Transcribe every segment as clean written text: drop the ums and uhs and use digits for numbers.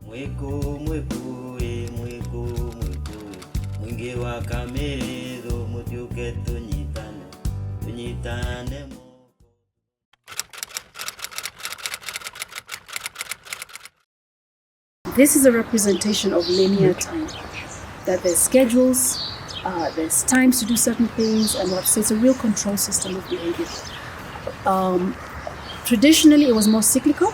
Mweko mweko mweko mweko mwingi wa kameredo mutyuke tunyitane mo. This is a representation of linear time. That there's schedules, there's times to do certain things, and so it's a real control system of behavior. Traditionally, it was more cyclical.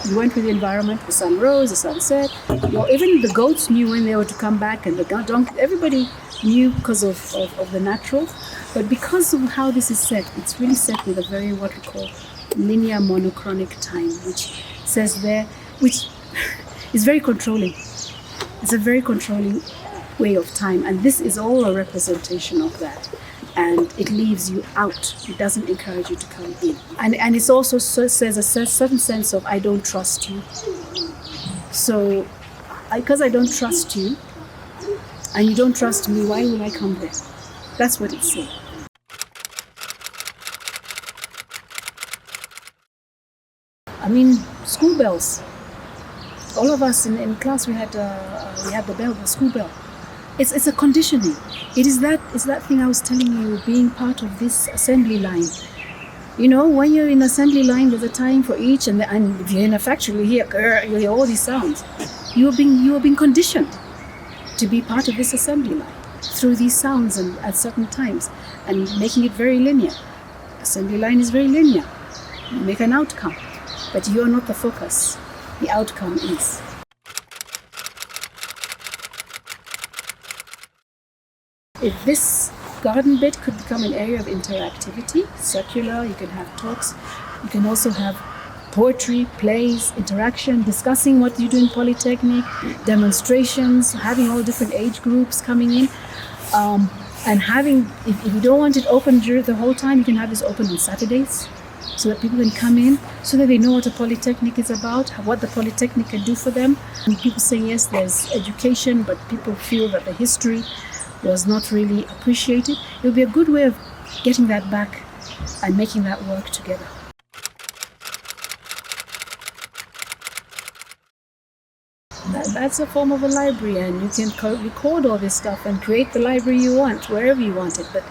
You went with the environment, the sun rose, the sun set. Even the goats knew when they were to come back, and the donkey, everybody knew because of the natural. But because of how this is set, it's really set with a very, what we call linear monochronic time, which says there, which is very controlling. It's a very controlling way of time, and this is all a representation of that. And it leaves you out. It doesn't encourage you to come in. And it also says a certain sense of, I don't trust you. So, because I don't trust you, and you don't trust me, why will I come there? That's what it's saying. I mean, school bells. All of us in class, we had the bell, the school bell. It's a conditioning. It is that thing I was telling you, being part of this assembly line. You know, when you're in assembly line, there's a time for each, and if you're in a factory, you hear all these sounds. You are being conditioned to be part of this assembly line through these sounds and at certain times, and making it very linear. Assembly line is very linear. You make an outcome, but you are not the focus. The outcome is. If this garden bit could become an area of interactivity, circular, you can have talks, you can also have poetry, plays, interaction, discussing what you do in polytechnic, demonstrations, having all different age groups coming in, and having, if you don't want it open during the whole time, you can have this open on Saturdays, so that people can come in, so that they know what a polytechnic is about, what the polytechnic can do for them. And people say, yes, there's education, but people feel that the history was not really appreciated. It would be a good way of getting that back and making that work together. That's a form of a library, and you can record all this stuff and create the library you want, wherever you want it. But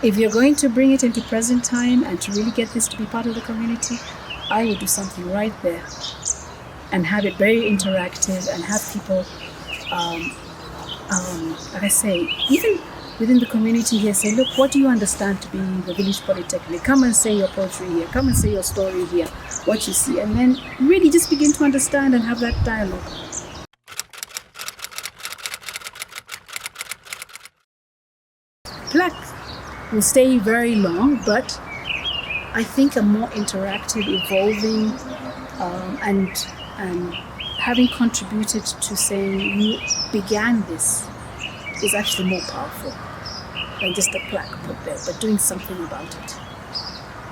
if you're going to bring it into present time and to really get this to be part of the community, I would do something right there and have it very interactive and have people, like I say, even within the community here, say, look, what do you understand to be the village polytechnic? Come and say your poetry here, come and say your story here, what you see, and then really just begin to understand and have that dialogue. Plaque will stay very long, but I think a more interactive, evolving, and having contributed to saying you began this is actually more powerful than just a plaque put there, but doing something about it.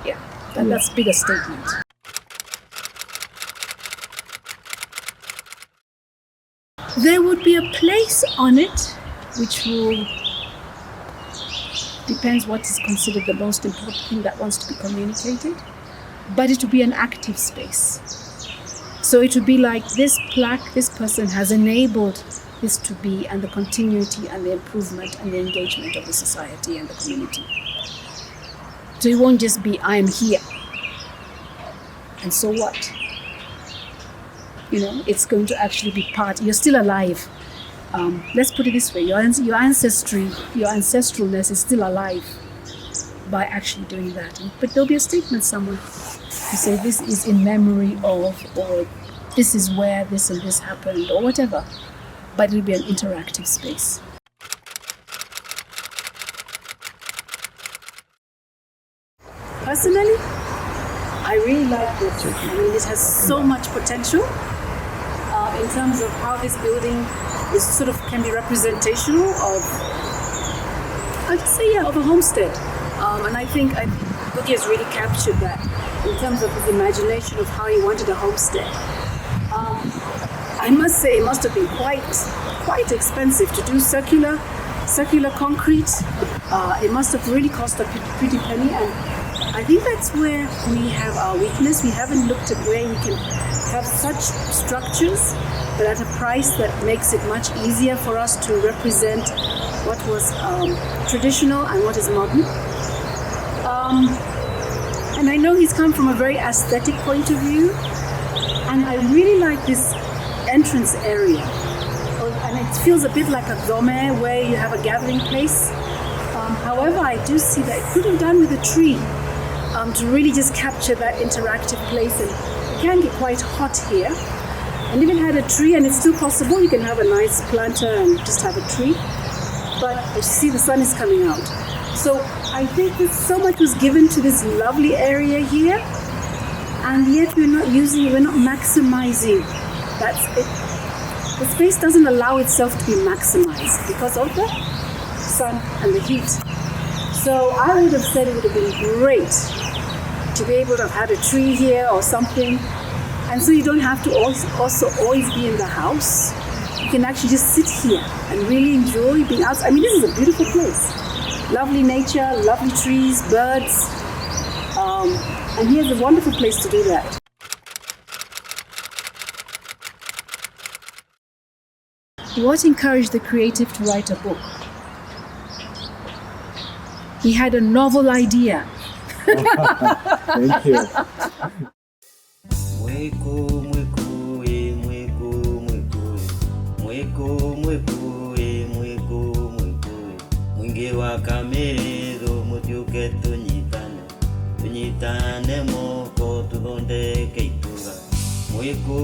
Yeah, that's a bigger statement. There would be a place on it which will, depends what is considered the most important thing that wants to be communicated, but it will be an active space. So it would be like this plaque, this person has enabled this to be, and the continuity and the improvement and the engagement of the society and the community. So it won't just be, I'm here, and so what? You know, it's going to actually be part, you're still alive. Let's put it this way, your ancestry, your ancestralness is still alive by actually doing that. But there'll be a statement somewhere to say this is in memory of, or this is where this and this happened, or whatever. But it'll be an interactive space. Personally, I really like this. I mean, it has so much potential in terms of how this building is sort of can be representational of, I'd say, of a homestead. And I think Ngũgĩ has really captured that in terms of his imagination of how he wanted a homestead. I must say it must have been quite expensive to do circular concrete. It must have really cost a pretty penny, and I think that's where we have our weakness. We haven't looked at where we can have such structures but at a price that makes it much easier for us to represent what was traditional and what is modern. And I know he's come from a very aesthetic point of view, and I really like this entrance area. And it feels a bit like a dome where you have a gathering place. However, I do see that it could have done with a tree to really just capture that interactive place. And it can get quite hot here. And if it had a tree, and it's still possible, you can have a nice planter and just have a tree. But you see the sun is coming out. So I think that so much was given to this lovely area here, and yet we're not maximizing. That's it. The space doesn't allow itself to be maximized because of the sun and the heat. So I would have said it would have been great to be able to have had a tree here or something. And so you don't have to also always be in the house. You can actually just sit here and really enjoy being outside. I mean, this is a beautiful place. Lovely nature, lovely trees, birds. And here's a wonderful place to do that. What encouraged the creative to write a book? He had a novel idea. Thank you. Ngũgĩ wa kamere tho mũtiũke tũnyitane moko tũthondeke itũra mwĩkũ